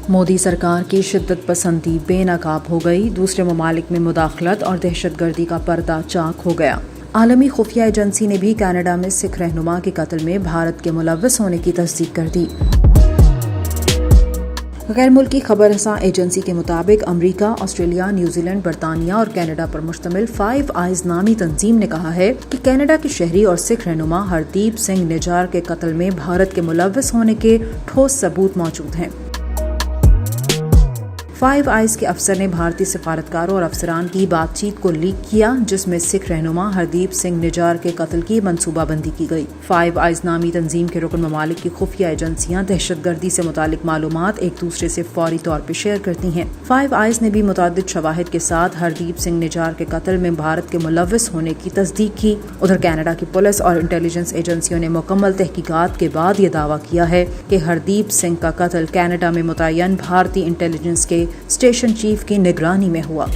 مودی سرکار کی شدت پسندی بے نقاب ہو گئی، دوسرے ممالک میں مداخلت اور دہشت گردی کا پردہ چاک ہو گیا۔ عالمی خفیہ ایجنسی نے بھی کینیڈا میں سکھ رہنما کے قتل میں بھارت کے ملوث ہونے کی تصدیق کر دی۔ غیر ملکی خبر رساں ایجنسی کے مطابق امریکہ، آسٹریلیا، نیوزی لینڈ، برطانیہ اور کینیڈا پر مشتمل فائیو آئیز نامی تنظیم نے کہا ہے کہ کینیڈا کے شہری اور سکھ رہنما ہردیپ سنگھ نجار کے قتل میں بھارت کے ملوث ہونے کے ٹھوس ثبوت موجود ہیں۔ فائیو آئیز کے افسر نے بھارتی سفارتکاروں اور افسران کی بات چیت کو لیک کیا جس میں سکھ رہنما ہردیپ سنگھ نجار کے قتل کی منصوبہ بندی کی گئی۔ فائیو آئیز نامی تنظیم کے رکن ممالک کی خفیہ ایجنسیاں دہشت گردی سے متعلق معلومات ایک دوسرے سے فوری طور پر شیئر کرتی ہیں۔ فائیو آئیز نے بھی متعدد شواہد کے ساتھ ہردیپ سنگھ نجار کے قتل میں بھارت کے ملوث ہونے کی تصدیق کی۔ ادھر کینیڈا کی پولیس اور انٹیلیجنس ایجنسیوں نے مکمل تحقیقات کے بعد یہ دعویٰ کیا ہے کہ ہردیپ سنگھ کا قتل کینیڈا میں متعین بھارتی انٹیلیجنس کے اسٹیشن چیف کی نگرانی میں ہوا۔